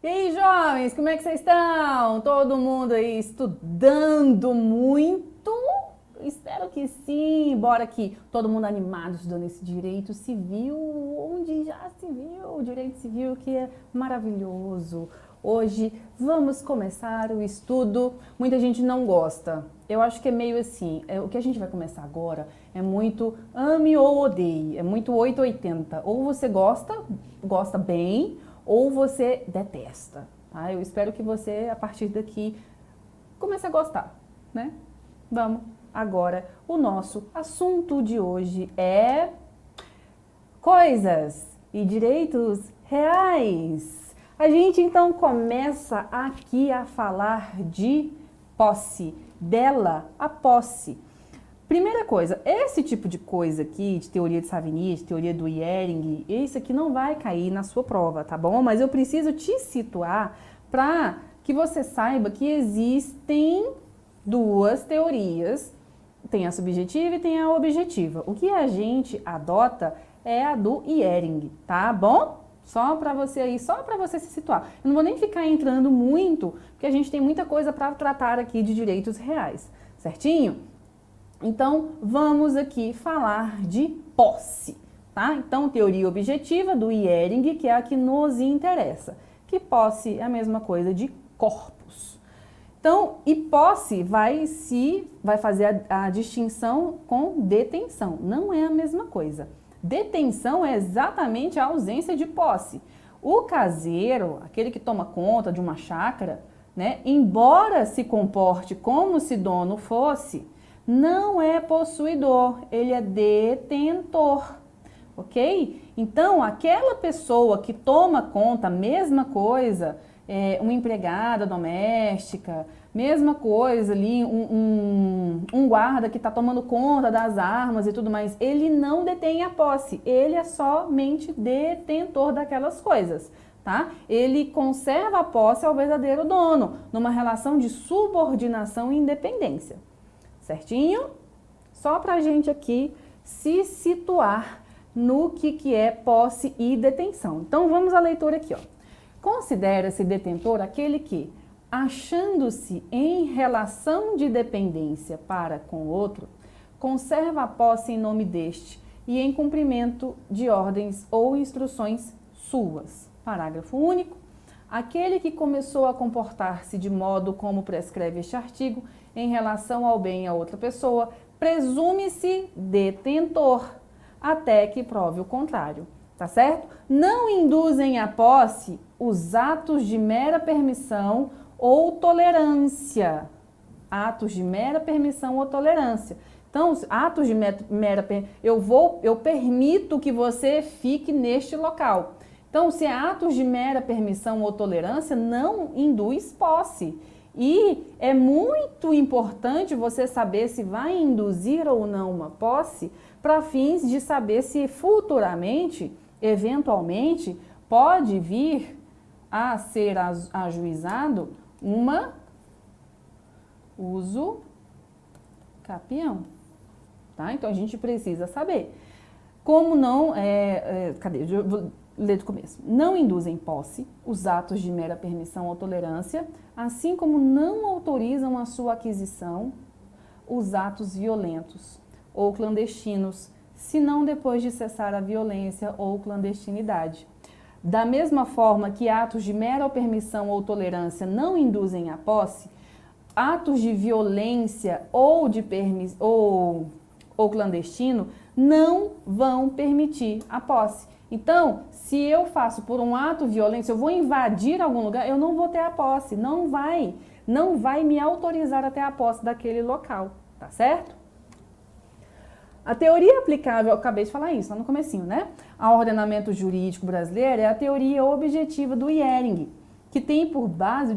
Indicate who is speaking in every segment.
Speaker 1: E aí, jovens, como é que vocês estão? Todo mundo aí estudando muito? Espero que sim. Bora aqui, todo mundo animado estudando esse direito civil, onde já se viu o direito civil, que é maravilhoso. Hoje vamos começar o estudo. Muita gente não gosta. Eu acho que é meio assim, o que a gente vai começar agora é muito ame ou odeie, é muito 880. Ou você gosta bem, ou você detesta. Tá? Eu espero que você, a partir daqui, comece a gostar, né? Vamos agora. O nosso assunto de hoje é coisas e direitos reais. A gente então começa aqui a falar de posse, dela a posse. Primeira coisa, esse tipo de coisa aqui, de teoria de Savigny, de teoria do Ehring, isso aqui não vai cair na sua prova, tá bom? Mas eu preciso te situar para que você saiba que existem duas teorias, tem a subjetiva e tem a objetiva. O que a gente adota é a do Ehring, tá bom? Só para você aí, só para você se situar. Eu não vou nem ficar entrando muito, porque a gente tem muita coisa para tratar aqui de direitos reais, certinho? Então, vamos aqui falar de posse, tá? Então, teoria objetiva do Ehring, que é a que nos interessa. Que posse é a mesma coisa de corpus. Então, e posse vai fazer a distinção com detenção. Não é a mesma coisa. Detenção é exatamente a ausência de posse. O caseiro, aquele que toma conta de uma chácara, né, embora se comporte como se dono fosse, não é possuidor, ele é detentor, ok? Então, aquela pessoa que toma conta, mesma coisa, uma empregada doméstica, mesma coisa ali, um guarda que está tomando conta das armas e tudo mais, ele não detém a posse, ele é somente detentor daquelas coisas, tá? Ele conserva a posse ao verdadeiro dono, numa relação de subordinação e independência. Certinho? Só para a gente aqui se situar no que é posse e detenção. Então, vamos à leitura aqui, ó. Considera-se detentor aquele que, achando-se em relação de dependência para com outro, conserva a posse em nome deste e em cumprimento de ordens ou instruções suas. Parágrafo único. Aquele que começou a comportar-se de modo como prescreve este artigo em relação ao bem a outra pessoa, presume-se detentor, até que prove o contrário, tá certo? Não induzem à posse os atos de mera permissão ou tolerância. Atos de mera permissão ou tolerância. Então, atos de mera eu permito que você fique neste local. Então, se é atos de mera permissão ou tolerância, não induz posse. E é muito importante você saber se vai induzir ou não uma posse para fins de saber se futuramente, eventualmente, pode vir a ser ajuizado uma uso capião. Tá? Então, a gente precisa saber. Como não... cadê? Eu vou ler do começo. Não induzem posse os atos de mera permissão ou tolerância, assim como não autorizam a sua aquisição os atos violentos ou clandestinos, senão depois de cessar a violência ou clandestinidade. Da mesma forma que atos de mera permissão ou tolerância não induzem a posse, atos de violência ou de ou clandestino não vão permitir a posse. Então, se eu faço por um ato violento, se eu vou invadir algum lugar, eu não vou ter a posse, não vai me autorizar a ter a posse daquele local, tá certo? A teoria aplicável, eu acabei de falar isso lá no comecinho, né? Ao ordenamento jurídico brasileiro é a teoria objetiva do Ehring, que tem por base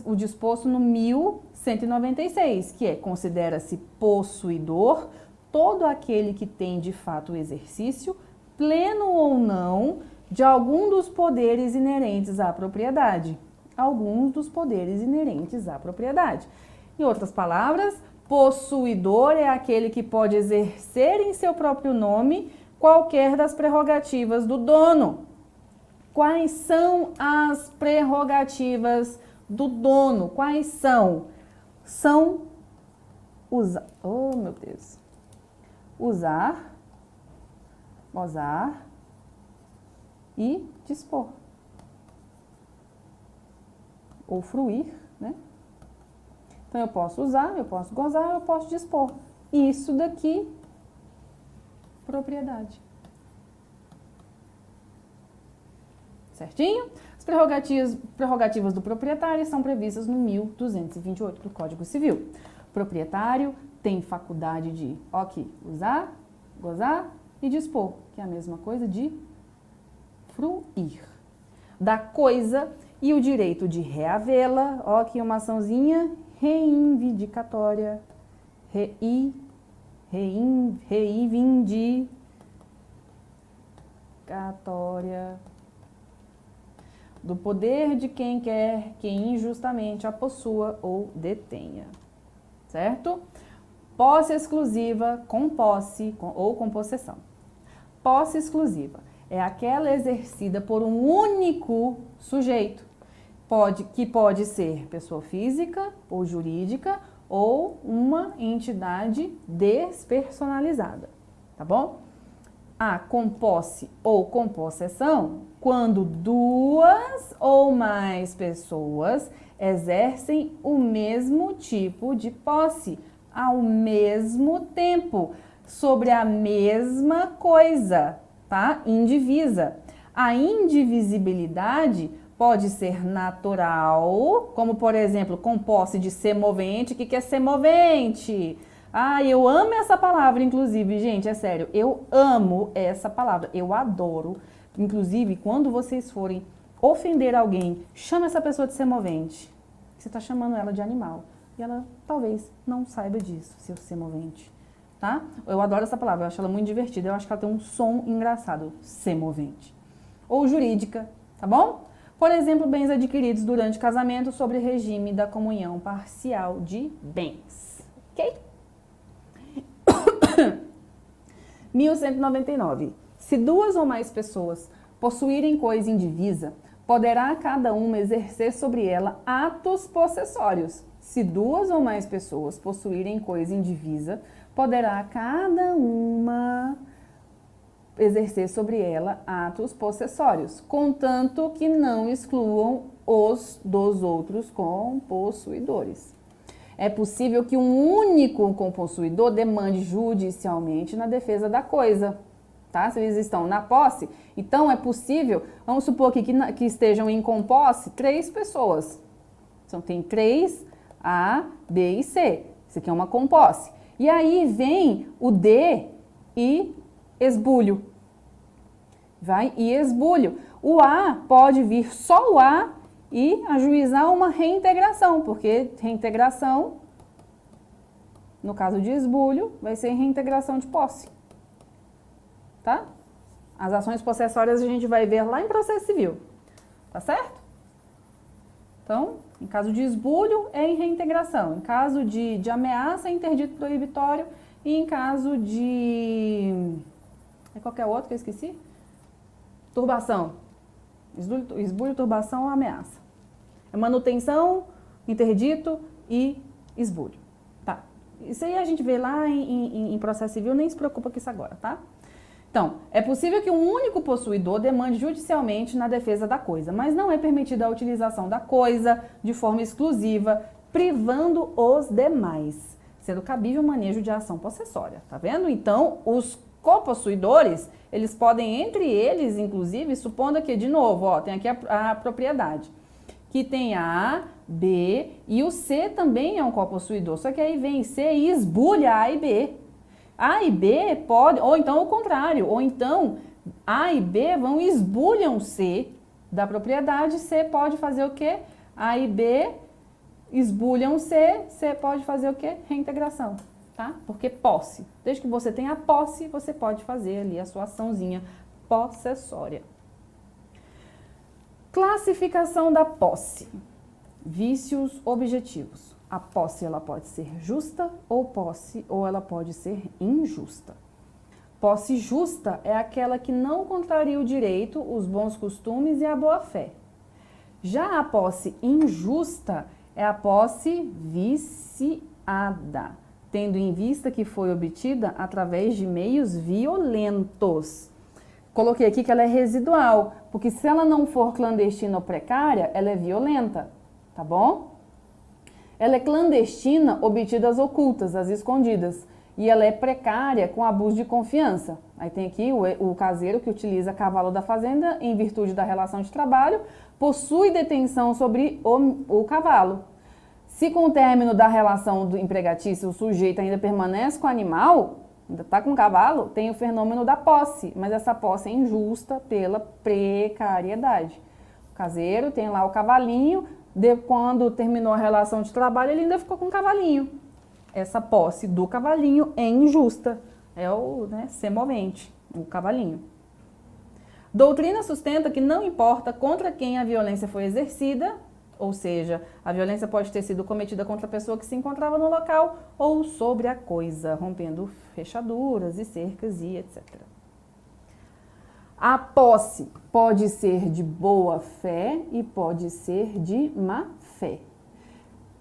Speaker 1: o disposto no 1196, que é considera-se possuidor todo aquele que tem de fato o exercício, pleno ou não, de algum dos poderes inerentes à propriedade. Alguns dos poderes inerentes à propriedade. Em outras palavras, possuidor é aquele que pode exercer em seu próprio nome qualquer das prerrogativas do dono. Quais são as prerrogativas do dono? Quais são? São usar, oh meu Deus, usar, gozar e dispor. Ou fruir, né? Então, eu posso usar, eu posso gozar, eu posso dispor. Isso daqui, propriedade. Certinho? As prerrogativas do proprietário são previstas no 1228 do Código Civil. O proprietário tem faculdade de, ó aqui, usar, gozar e dispor, que é a mesma coisa de fruir. Da coisa e o direito de reavê-la, ó aqui uma açãozinha reivindicatória, reivindicatória, do poder de quem quer que injustamente a possua ou detenha, certo? Posse exclusiva com posse ou com possessão. Posse exclusiva é aquela exercida por um único sujeito, que pode ser pessoa física ou jurídica ou uma entidade despersonalizada, tá bom? A com posse ou com possessão, quando duas ou mais pessoas exercem o mesmo tipo de posse ao mesmo tempo, sobre a mesma coisa, tá? Indivisa. A indivisibilidade pode ser natural, como por exemplo, com posse de semovente. O que é semovente? Ah, eu amo essa palavra, inclusive, gente, é sério, eu amo essa palavra, eu adoro. Inclusive, quando vocês forem ofender alguém, chama essa pessoa de semovente. Você está chamando ela de animal. E ela talvez não saiba disso, seu semovente, tá? Eu adoro essa palavra, eu acho ela muito divertida, eu acho que ela tem um som engraçado, semovente. Ou jurídica, tá bom? Por exemplo, bens adquiridos durante casamento sobre regime da comunhão parcial de bens, ok? 1199. Se duas ou mais pessoas possuírem coisa indivisa, poderá cada uma exercer sobre ela atos possessórios. Se duas ou mais pessoas possuírem coisa indivisa, poderá cada uma exercer sobre ela atos possessórios, contanto que não excluam os dos outros compossuidores. É possível que um único compossuidor demande judicialmente na defesa da coisa, tá? Se eles estão na posse, então é possível, vamos supor que estejam em composse 3 pessoas. Então tem 3, A, B e C. Isso aqui é uma composse. E aí vem o D e esbulho. Vai e esbulho. O A pode vir só o A e ajuizar uma reintegração, porque reintegração, no caso de esbulho, vai ser reintegração de posse. Tá? As ações possessórias a gente vai ver lá em processo civil. Tá certo? Então, em caso de esbulho, é em reintegração. Em caso de ameaça, é interdito proibitório. E em caso de... é qualquer outro que eu esqueci? Turbação. Esbulho, turbação ou ameaça. É manutenção, interdito e esbulho. Tá. Isso aí a gente vê lá em processo civil, nem se preocupa com isso agora, tá? Então, é possível que um único possuidor demande judicialmente na defesa da coisa, mas não é permitida a utilização da coisa de forma exclusiva, privando os demais, sendo cabível o manejo de ação possessória, tá vendo? Então, os copossuidores, eles podem, entre eles, inclusive, supondo que, de novo, ó, tem aqui a propriedade, que tem A, B e o C também é um copossuidor, só que aí vem C e esbulha A e B. A e B pode, ou então o contrário, ou então A e B vão e esbulham C da propriedade, C pode fazer o quê? A e B esbulham C, C pode fazer o quê? Reintegração, tá? Porque posse, desde que você tenha a posse, você pode fazer ali a sua açãozinha possessória. Classificação da posse. Vícios objetivos. A posse ela pode ser justa ou ela pode ser injusta. Posse justa é aquela que não contraria o direito, os bons costumes e a boa-fé. Já a posse injusta é a posse viciada, tendo em vista que foi obtida através de meios violentos. Coloquei aqui que ela é residual, porque se ela não for clandestina ou precária, ela é violenta, tá bom? Ela é clandestina, obtida às ocultas, às escondidas. E ela é precária com abuso de confiança. Aí tem aqui o caseiro que utiliza cavalo da fazenda em virtude da relação de trabalho, possui detenção sobre o cavalo. Se com o término da relação empregatícia o sujeito ainda permanece com o animal, ainda está com o cavalo, tem o fenômeno da posse, mas essa posse é injusta pela precariedade. O caseiro tem lá o cavalinho, quando terminou a relação de trabalho ele ainda ficou com o cavalinho. Essa posse do cavalinho é injusta, é o semovente, o cavalinho. Doutrina sustenta que não importa contra quem a violência foi exercida, ou seja, a violência pode ter sido cometida contra a pessoa que se encontrava no local ou sobre a coisa, rompendo fechaduras e cercas e etc. A posse pode ser de boa fé e pode ser de má fé.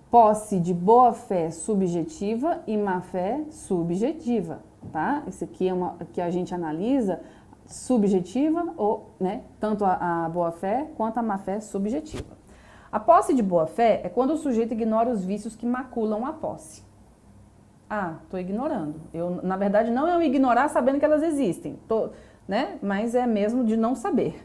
Speaker 1: Posse de boa fé subjetiva e má fé subjetiva, tá? Esse aqui é uma que a gente analisa subjetiva, ou, tanto a boa fé quanto a má fé subjetiva. A posse de boa fé é quando o sujeito ignora os vícios que maculam a posse. Ah, estou ignorando. Na verdade, não é eu ignorar sabendo que elas existem, mas é mesmo de não saber.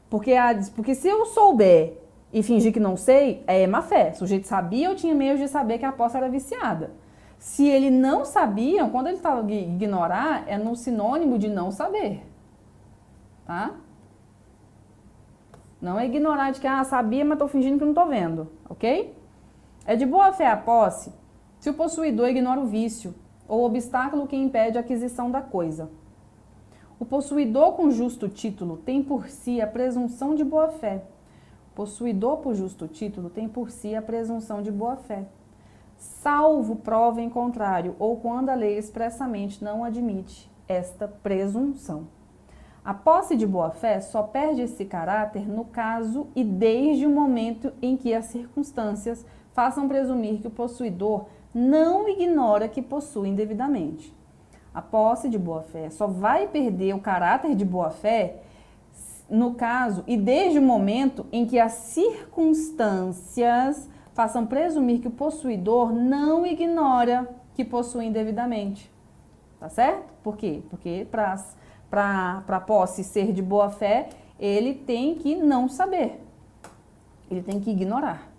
Speaker 1: Porque se eu souber e fingir que não sei, é má fé. O sujeito sabia ou tinha meios de saber que a posse era viciada. Se ele não sabia, quando ele fala de ignorar, é no sinônimo de não saber. Tá? Não é ignorar de que, sabia, mas estou fingindo que não estou vendo. Ok? É de boa fé a posse se o possuidor ignora o vício ou o obstáculo que impede a aquisição da coisa. O possuidor com justo título tem por si a presunção de boa fé. Possuidor por justo título tem por si a presunção de boa-fé, salvo prova em contrário, ou quando a lei expressamente não admite esta presunção. A posse de boa-fé só perde esse caráter no caso e desde o momento em que as circunstâncias façam presumir que o possuidor não ignora que possui indevidamente. A posse de boa-fé só vai perder o caráter de boa-fé no caso e desde o momento em que as circunstâncias façam presumir que o possuidor não ignora que possui indevidamente. Tá certo? Por quê? Porque para a posse ser de boa fé, ele tem que não saber. Ele tem que ignorar.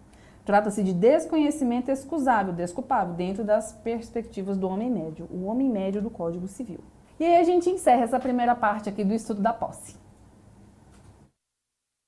Speaker 1: Trata-se de desconhecimento excusável, desculpável, dentro das perspectivas do homem médio, o homem médio do Código Civil. E aí a gente encerra essa primeira parte aqui do estudo da posse.